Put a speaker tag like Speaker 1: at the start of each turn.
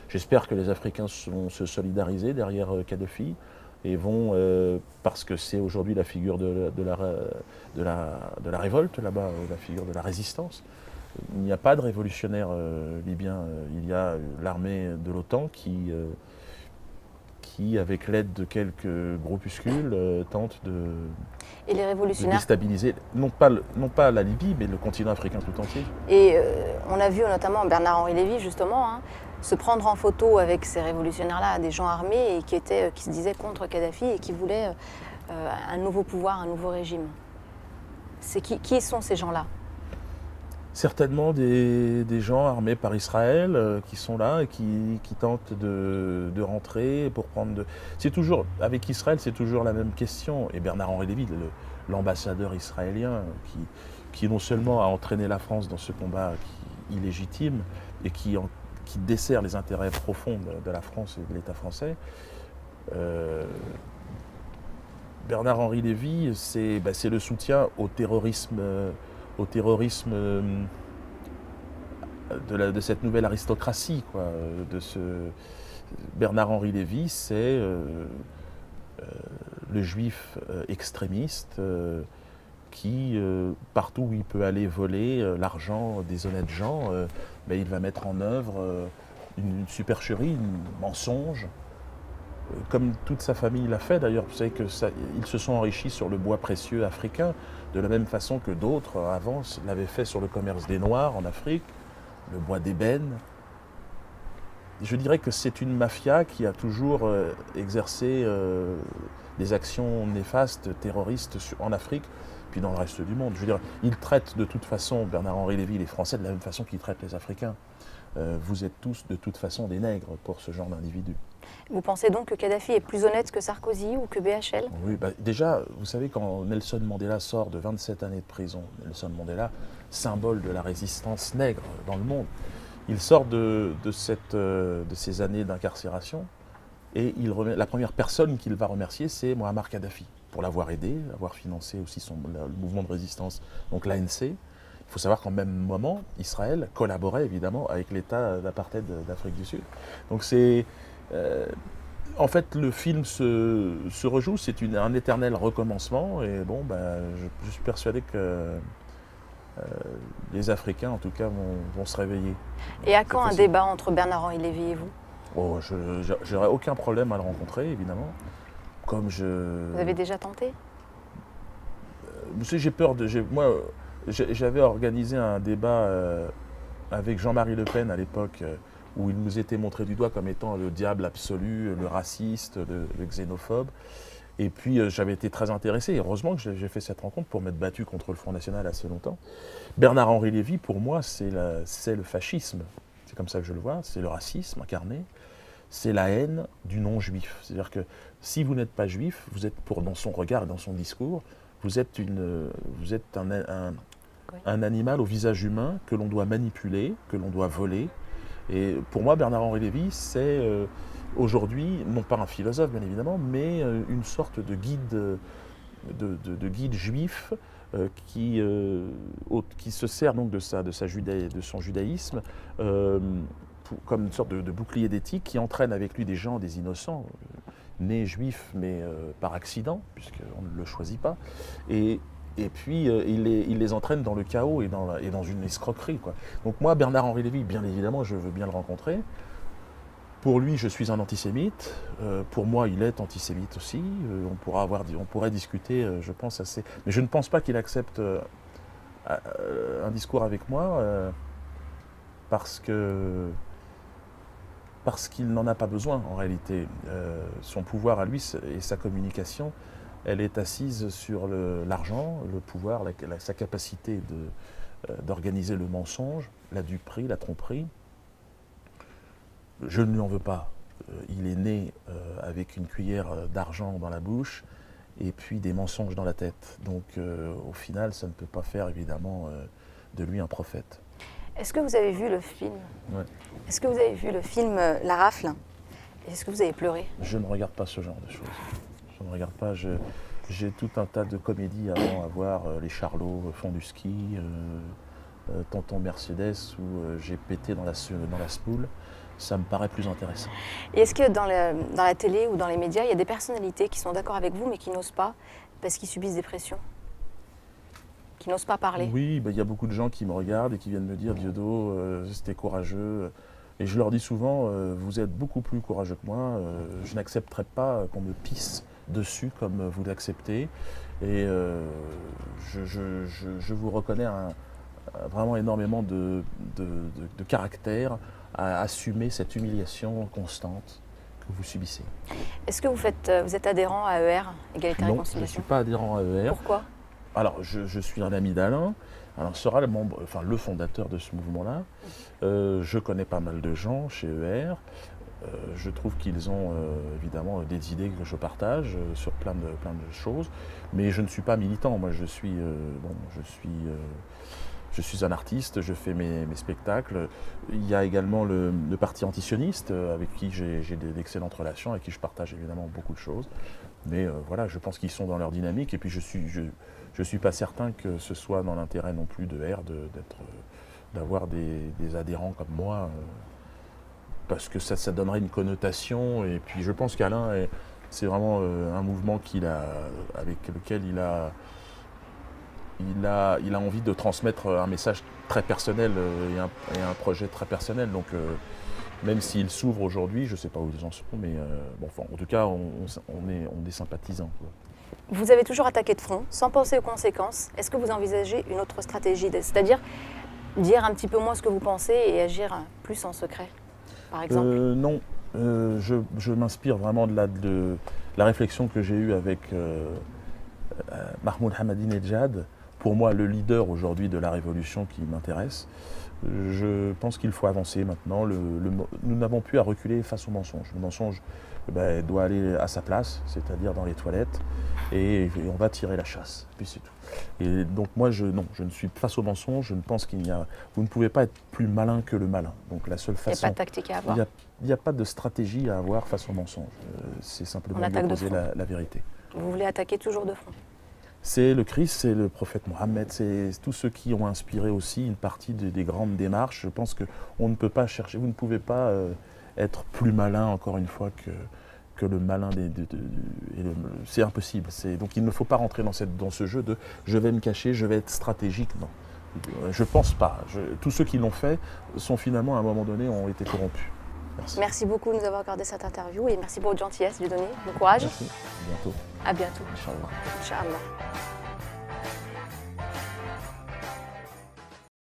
Speaker 1: J'espère que les Africains vont se solidariser derrière Kadhafi et vont, parce que c'est aujourd'hui la figure de la révolte là-bas, la figure de la résistance. Il n'y a pas de révolutionnaire libyen, il y a l'armée de l'OTAN qui, avec l'aide de quelques groupuscules, tente
Speaker 2: Et les
Speaker 1: de
Speaker 2: révolutionnaires.
Speaker 1: déstabiliser, non pas la Libye, mais le continent africain tout entier.
Speaker 2: Et on a vu notamment Bernard-Henri Lévy, justement, hein, se prendre en photo avec ces révolutionnaires-là, des gens armés et qui se disaient contre Kadhafi et qui voulaient un nouveau pouvoir, un nouveau régime. Qui sont ces gens-là?
Speaker 1: Certainement des gens armés par Israël qui sont là et qui tentent de rentrer pour prendre. C'est toujours, avec Israël, c'est toujours la même question. Et Bernard-Henri Lévy, l'ambassadeur israélien, qui non seulement a entraîné la France dans ce combat illégitime et qui dessert les intérêts profonds de la France et de l'État français, Bernard-Henri Lévy, c'est le soutien au terrorisme de cette nouvelle aristocratie, quoi. Bernard-Henri Lévy, c'est le juif extrémiste qui, partout où il peut aller voler l'argent des honnêtes gens, il va mettre en œuvre une supercherie, un mensonge, comme toute sa famille l'a fait d'ailleurs. Vous savez qu'ils se sont enrichis sur le bois précieux africain, de la même façon que d'autres avant l'avaient fait sur le commerce des Noirs en Afrique, le bois d'ébène. Je dirais que c'est une mafia qui a toujours exercé des actions néfastes, terroristes en Afrique, puis dans le reste du monde. Je veux dire, il traite de toute façon, Bernard-Henri Lévy, les Français, de la même façon qu'il traite les Africains. Vous êtes tous de toute façon des nègres pour ce genre d'individus.
Speaker 2: Vous pensez donc que Kadhafi est plus honnête que Sarkozy ou que BHL?
Speaker 1: Oui, déjà, vous savez, quand Nelson Mandela sort de 27 années de prison, Nelson Mandela, symbole de la résistance nègre dans le monde, il sort de ces années d'incarcération et la première personne qu'il va remercier, c'est Muammar Kadhafi, pour l'avoir aidé, avoir financé aussi le mouvement de résistance, donc l'ANC. Il faut savoir qu'en même moment, Israël collaborait évidemment avec l'État d'apartheid d'Afrique du Sud. Donc en fait, le film se rejoue, c'est un éternel recommencement, et bon, je suis persuadé que les Africains, en tout cas, vont se réveiller.
Speaker 2: Et à quand un débat entre Bernard-Henri Lévy et vous?
Speaker 1: Oh, j'aurais aucun problème à le rencontrer, évidemment.
Speaker 2: Vous avez déjà tenté?
Speaker 1: Vous savez, j'ai peur de... Moi, j'avais organisé un débat avec Jean-Marie Le Pen à l'époque, où il nous était montré du doigt comme étant le diable absolu, le raciste, le xénophobe. Et puis j'avais été très intéressé, et heureusement que j'ai fait cette rencontre pour m'être battu contre le Front National assez longtemps. Bernard-Henri Lévy, pour moi, c'est le fascisme. C'est comme ça que je le vois, c'est le racisme incarné, c'est la haine du non-juif. C'est-à-dire que si vous n'êtes pas juif, vous êtes, dans son regard et dans son discours, vous êtes un animal au visage humain que l'on doit manipuler, que l'on doit voler. Et pour moi, Bernard-Henri Lévy, c'est aujourd'hui, non pas un philosophe bien évidemment, mais une sorte de guide juif qui se sert donc de son judaïsme comme une sorte de bouclier d'éthique qui entraîne avec lui des innocents, nés juifs mais par accident, puisqu'on ne le choisit pas. Et puis, il les entraîne dans le chaos et dans une escroquerie, quoi. Donc moi, Bernard-Henri Lévy, bien évidemment, je veux bien le rencontrer. Pour lui, je suis un antisémite. Pour moi, il est antisémite aussi. On pourrait discuter, je pense, assez... Mais je ne pense pas qu'il accepte un discours avec moi parce qu'il n'en a pas besoin, en réalité. Son pouvoir à lui et sa communication, elle est assise sur l'argent, le pouvoir, sa capacité d'organiser le mensonge, la duperie, la tromperie. Je ne lui en veux pas. Il est né avec une cuillère d'argent dans la bouche et puis des mensonges dans la tête. Donc au final, ça ne peut pas faire évidemment de lui un prophète.
Speaker 2: Est-ce que vous avez vu le film?
Speaker 1: Ouais.
Speaker 2: Est-ce que vous avez vu le film La Rafle? Est-ce que vous avez pleuré?
Speaker 1: Je ne regarde pas ce genre de choses. Je ne regarde pas. J'ai tout un tas de comédies avant à voir. Les Charlots font du ski, Tonton Mercedes où j'ai pété dans la semoule. ça me paraît plus intéressant.
Speaker 2: Et est-ce que dans la télé ou dans les médias, il y a des personnalités qui sont d'accord avec vous, mais qui n'osent pas parce qu'ils subissent des pressions, qui n'osent pas parler?
Speaker 1: Oui, il y a beaucoup de gens qui me regardent et qui viennent me dire « Diodo, c'était courageux ». Et je leur dis souvent, vous êtes beaucoup plus courageux que moi, je n'accepterai pas qu'on me pisse dessus comme vous l'acceptez. Et je vous reconnais vraiment énormément de caractère à assumer cette humiliation constante que vous subissez.
Speaker 2: Est-ce que vous êtes adhérent à ER, Égalité et
Speaker 1: Non, je ne
Speaker 2: Réconciliation?
Speaker 1: suis pas adhérent à ER.
Speaker 2: Pourquoi?
Speaker 1: Alors, je suis un ami d'Alain. Alors, sera le fondateur de ce mouvement-là. Je connais pas mal de gens chez ER. Je trouve qu'ils ont évidemment des idées que je partage sur plein de choses. Mais je ne suis pas militant. Moi, je suis un artiste, je fais mes spectacles. Il y a également le parti antisioniste avec qui j'ai d'excellentes relations, avec qui je partage évidemment beaucoup de choses. Mais voilà, je pense qu'ils sont dans leur dynamique. Et puis je suis pas certain que ce soit dans l'intérêt non plus de R d'avoir des adhérents comme moi, parce que ça donnerait une connotation. Et puis je pense qu'Alain, c'est vraiment un mouvement avec lequel il a envie de transmettre un message très personnel et un projet très personnel. Donc même s'il s'ouvre aujourd'hui, je ne sais pas où ils en sont, mais en tout cas, on est sympathisants, quoi.
Speaker 2: Vous avez toujours attaqué de front, sans penser aux conséquences. Est-ce que vous envisagez une autre stratégie, c'est-à-dire dire un petit peu moins ce que vous pensez et agir plus en secret, par exemple?
Speaker 1: Non, je m'inspire vraiment de la réflexion que j'ai eue avec Mahmoud Ahmadinejad, pour moi le leader aujourd'hui de la révolution qui m'intéresse. Je pense qu'il faut avancer maintenant. Nous n'avons plus à reculer face au mensonge. Le mensonge doit aller à sa place, c'est-à-dire dans les toilettes, et on va tirer la chasse, puis c'est tout. Et donc moi, je ne suis face au mensonge, je ne pense vous ne pouvez pas être plus malin que le malin. Donc la seule façon...
Speaker 2: Il n'y a pas de tactique à avoir.
Speaker 1: Il n'y a pas de stratégie à avoir face au mensonge. C'est simplement d'opposer la vérité.
Speaker 2: Vous voulez attaquer toujours de front?
Speaker 1: C'est le Christ, c'est le prophète Mohammed, c'est tous ceux qui ont inspiré aussi une partie des grandes démarches. Je pense qu'on ne peut pas chercher, vous ne pouvez pas être plus malin, encore une fois, que le malin c'est impossible. Donc il ne faut pas rentrer dans ce jeu de je vais me cacher, je vais être stratégique. Non, je pense pas. Tous ceux qui l'ont fait sont finalement à un moment donné ont été corrompus. Merci.
Speaker 2: Merci beaucoup de nous avoir accordé cette interview et merci pour votre gentillesse, Dieudonné. Bon courage.
Speaker 1: Merci. À bientôt.
Speaker 2: À bientôt.
Speaker 1: Inch'Allah.
Speaker 2: Inch'Allah.